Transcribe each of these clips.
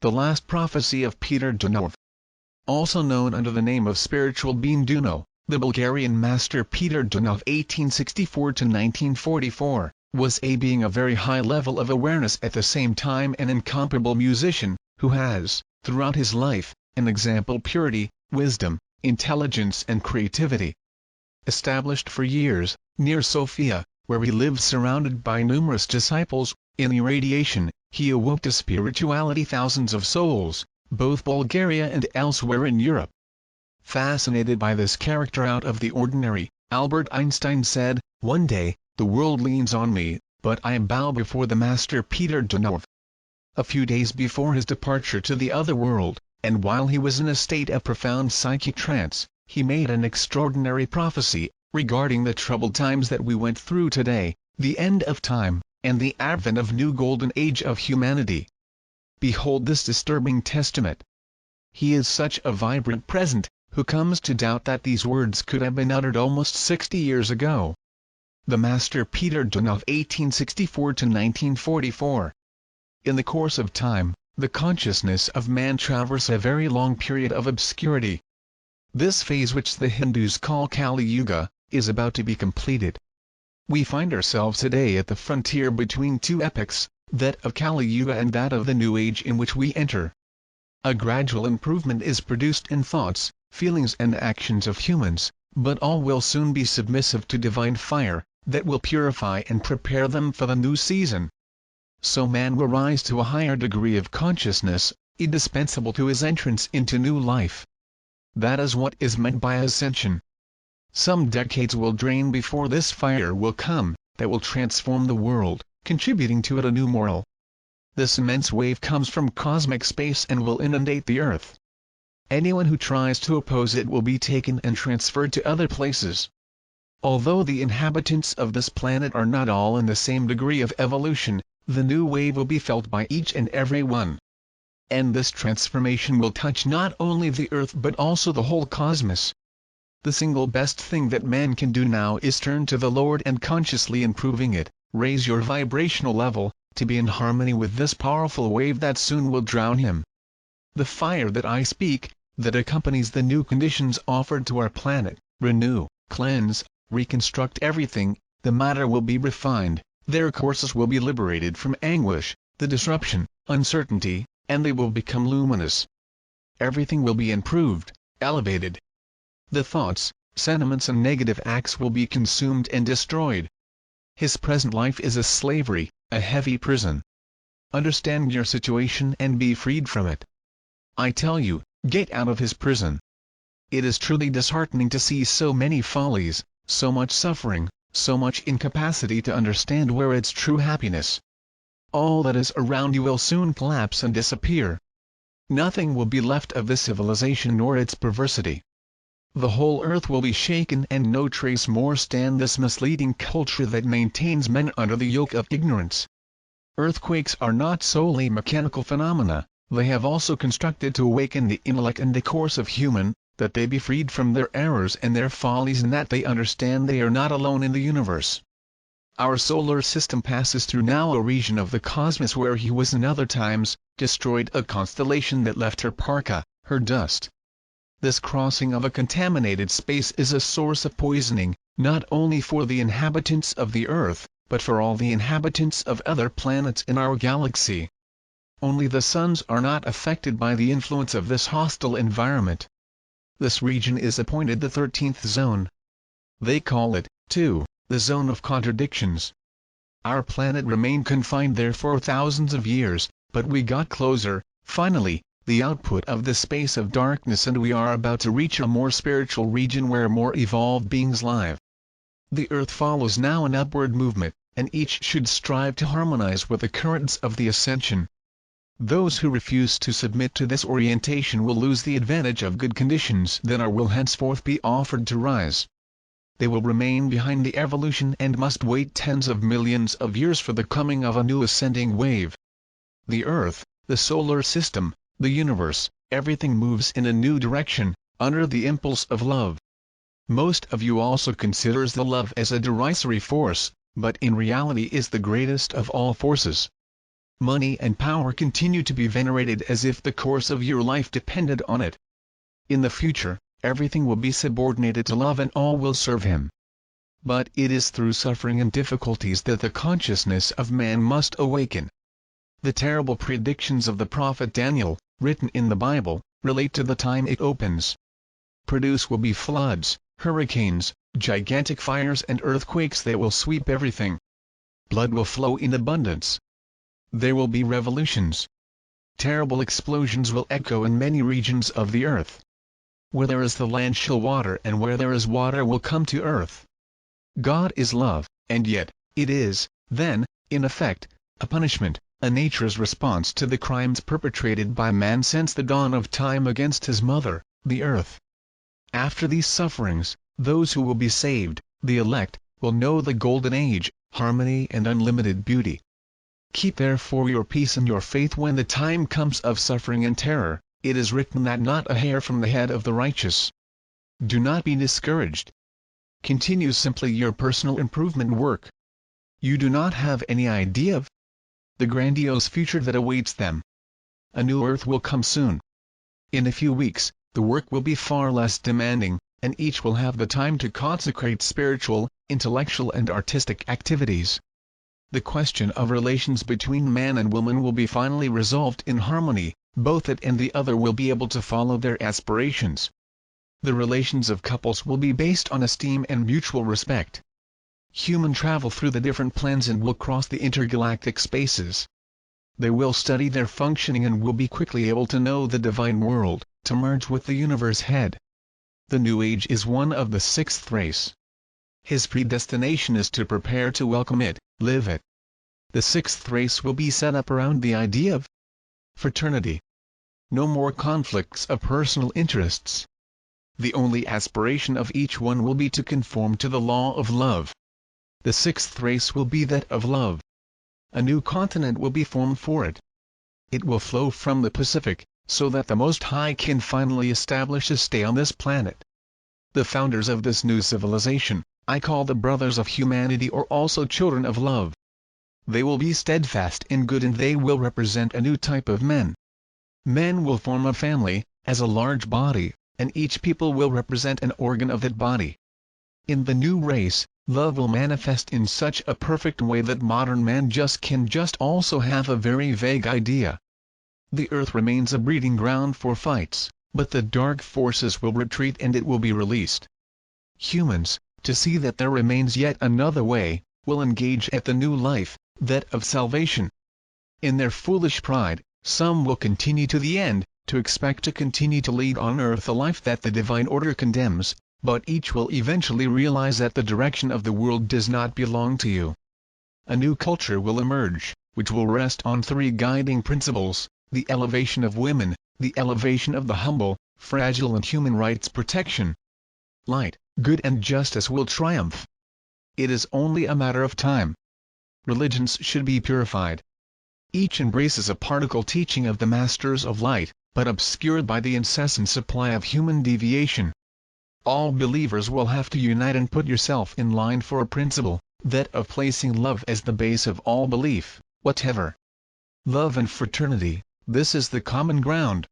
the last prophecy of Peter Deunov. Also known under the name of spiritual being Deunov, the Bulgarian master Peter Deunov (1864–1944) was a being of very high level of awareness, at the same time an incomparable musician, who has, throughout his life, an example purity, wisdom, intelligence and creativity. Established for years, near Sofia, where he lived surrounded by numerous disciples, in irradiation, he awoke to spirituality thousands of souls, both Bulgaria and elsewhere in Europe. Fascinated by this character out of the ordinary, Albert Einstein said, "One day, the world leans on me, but I bow before the master Peter Deunov." A few days before his departure to the other world, and while he was in a state of profound psychic trance, he made an extraordinary prophecy, regarding the troubled times that we went through today, the end of time, and the advent of new golden age of humanity. Behold this disturbing testament. He is such a vibrant present, who comes to doubt that these words could have been uttered almost 60 years ago. The master Peter Deunov (1864–1944). In the course of time, the consciousness of man traverses a very long period of obscurity. This phase, which the Hindus call Kali Yuga, is about to be completed. We find ourselves today at the frontier between two epochs, that of Kali Yuga and that of the new age in which we enter. A gradual improvement is produced in thoughts, feelings and actions of humans, but all will soon be submissive to divine fire, that will purify and prepare them for the new season. So man will rise to a higher degree of consciousness, indispensable to his entrance into new life. That is what is meant by ascension. Some decades will drain before this fire will come, that will transform the world, contributing to it a new moral. This immense wave comes from cosmic space and will inundate the earth. Anyone who tries to oppose it will be taken and transferred to other places. Although the inhabitants of this planet are not all in the same degree of evolution, the new wave will be felt by each and every one. And this transformation will touch not only the earth but also the whole cosmos. The single best thing that man can do now is turn to the Lord and consciously improving it, raise your vibrational level, to be in harmony with this powerful wave that soon will drown him. The fire that I speak, that accompanies the new conditions offered to our planet, renew, cleanse, reconstruct everything, the matter will be refined, their courses will be liberated from anguish, the disruption, uncertainty, and they will become luminous. Everything will be improved, elevated. The thoughts, sentiments and negative acts will be consumed and destroyed. His present life is a slavery, a heavy prison. Understand your situation and be freed from it. I tell you, get out of his prison. It is truly disheartening to see so many follies, so much suffering, so much incapacity to understand where its true happiness. All that is around you will soon collapse and disappear. Nothing will be left of this civilization nor its perversity. The whole earth will be shaken and no trace more stand this misleading culture that maintains men under the yoke of ignorance. Earthquakes are not solely mechanical phenomena, they have also constructed to awaken the intellect and the course of human, that they be freed from their errors and their follies and that they understand they are not alone in the universe. Our solar system passes through now a region of the cosmos where he was in other times, destroyed a constellation that left her parka, her dust. This crossing of a contaminated space is a source of poisoning, not only for the inhabitants of the Earth, but for all the inhabitants of other planets in our galaxy. Only the suns are not affected by the influence of this hostile environment. This region is appointed the 13th zone. They call it, too, the Zone of Contradictions. Our planet remained confined there for thousands of years, but we got closer, finally, the output of the space of darkness, and we are about to reach a more spiritual region where more evolved beings live. The earth follows now an upward movement, and each should strive to harmonize with the currents of the ascension. Those who refuse to submit to this orientation will lose the advantage of good conditions that will henceforth be offered to rise. They will remain behind the evolution and must wait tens of millions of years for the coming of a new ascending wave. The earth, the solar system, the universe, everything moves in a new direction, under the impulse of love. Most of you also considers the love as a derisory force, but in reality is the greatest of all forces. Money and power continue to be venerated as if the course of your life depended on it. In the future, everything will be subordinated to love and all will serve him. But it is through suffering and difficulties that the consciousness of man must awaken. The terrible predictions of the prophet Daniel, written in the Bible, relate to the time it opens. Produce will be floods, hurricanes, gigantic fires and earthquakes that will sweep everything. Blood will flow in abundance. There will be revolutions. Terrible explosions will echo in many regions of the earth. Where there is the land shall water, and where there is water will come to earth. God is love, and yet, it is, then, in effect, a punishment, a nature's response to the crimes perpetrated by man since the dawn of time against his mother, the earth. After these sufferings, those who will be saved, the elect, will know the golden age, harmony and unlimited beauty. Keep therefore your peace and your faith when the time comes of suffering and terror. It is written that not a hair from the head of the righteous. Do not be discouraged. Continue simply your personal improvement work. You do not have any idea of the grandiose future that awaits them. A new earth will come soon. In a few weeks, the work will be far less demanding, and each will have the time to consecrate spiritual, intellectual and artistic activities. The question of relations between man and woman will be finally resolved in harmony, both it and the other will be able to follow their aspirations. The relations of couples will be based on esteem and mutual respect. Human travel through the different planes and will cross the intergalactic spaces. They will study their functioning and will be quickly able to know the divine world, to merge with the universe head. The new age is one of the sixth race. His predestination is to prepare to welcome it, live it. The sixth race will be set up around the idea of fraternity. No more conflicts of personal interests. The only aspiration of each one will be to conform to the law of love. The sixth race will be that of love. A new continent will be formed for it. It will flow from the Pacific, so that the Most High can finally establish a stay on this planet. The founders of this new civilization, I call the brothers of humanity or also children of love. They will be steadfast in good and they will represent a new type of men. Men will form a family, as a large body, and each people will represent an organ of that body. In the new race, love will manifest in such a perfect way that modern man can also have a very vague idea. The earth remains a breeding ground for fights, but the dark forces will retreat and it will be released. Humans, to see that there remains yet another way, will engage at the new life, that of salvation. In their foolish pride, some will continue to the end, to expect to continue to lead on earth a life that the divine order condemns, but each will eventually realize that the direction of the world does not belong to you. A new culture will emerge, which will rest on three guiding principles: the elevation of women, the elevation of the humble, fragile and human rights protection. Light, good and justice will triumph. It is only a matter of time. Religions should be purified. Each embraces a particle teaching of the masters of light, but obscured by the incessant supply of human deviation. All believers will have to unite and put yourself in line for a principle, that of placing love as the base of all belief, whatever. Love and fraternity, this is the common ground.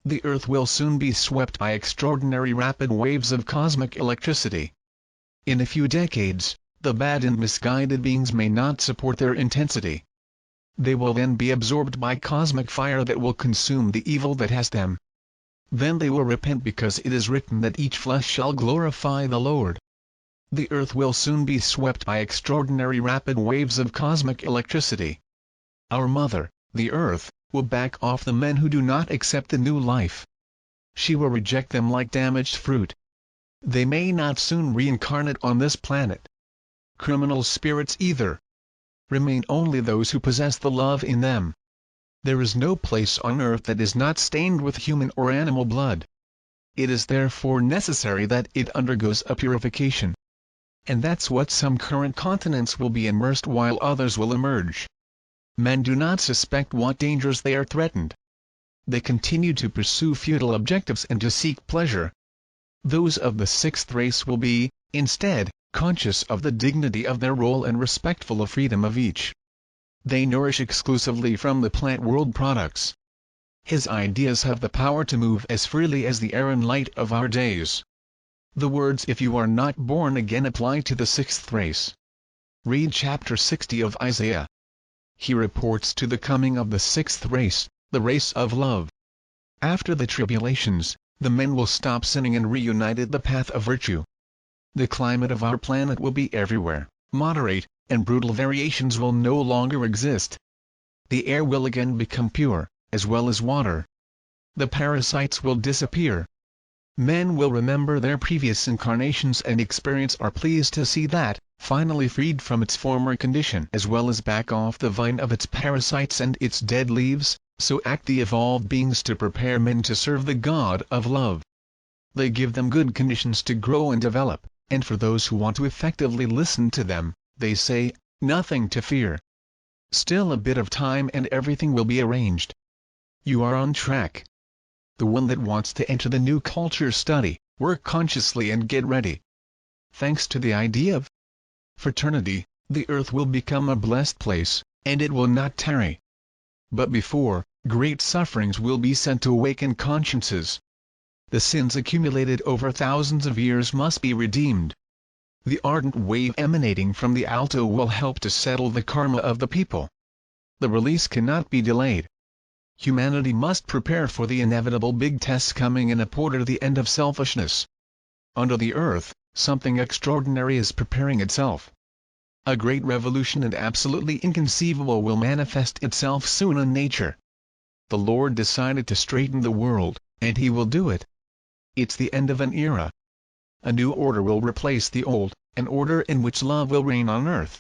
The earth will soon be swept by extraordinary rapid waves of cosmic electricity. In a few decades, the bad and misguided beings may not support their intensity. They will then be absorbed by cosmic fire that will consume the evil that has them. Then they will repent because it is written that each flesh shall glorify the Lord. The earth will soon be swept by extraordinary rapid waves of cosmic electricity. Our mother, the earth, will back off the men who do not accept the new life. She will reject them like damaged fruit. They may not soon reincarnate on this planet. Criminal spirits either. Remain only those who possess the love in them. There is no place on earth that is not stained with human or animal blood. It is therefore necessary that it undergoes a purification. And that's what some current continents will be immersed while others will emerge. Men do not suspect what dangers they are threatened. They continue to pursue futile objectives and to seek pleasure. Those of the sixth race will be, instead, conscious of the dignity of their role and respectful of freedom of each. they nourish exclusively from the plant world products. His ideas have the power to move as freely as the air and light of our days. The words "if you are not born again" apply to the sixth race. Read chapter 60 of Isaiah. He reports to the coming of the sixth race, the race of love. After the tribulations, the men will stop sinning and reunited the path of virtue. The climate of our planet will be everywhere moderate, and brutal variations will no longer exist. The air will again become pure, as well as water. The parasites will disappear. Men will remember their previous incarnations and experience are pleased to see that, finally freed from its former condition as well as back off the vine of its parasites and its dead leaves, so act the evolved beings to prepare men to serve the God of love. They give them good conditions to grow and develop, and for those who want to effectively listen to them, they say, "Nothing to fear. Still a bit of time and everything will be arranged. You are on track." The one that wants to enter the new culture study, work consciously and get ready. Thanks to the idea of fraternity, the earth will become a blessed place, and it will not tarry. But before, great sufferings will be sent to awaken consciences. The sins accumulated over thousands of years must be redeemed. The ardent wave emanating from the alto will help to settle the karma of the people. The release cannot be delayed. Humanity must prepare for the inevitable big tests coming in order to the end of selfishness. Under the earth, something extraordinary is preparing itself. A great revolution and absolutely inconceivable will manifest itself soon in nature. The Lord decided to straighten the world, and He will do it. It's the end of an era. A new order will replace the old, an order in which love will reign on earth.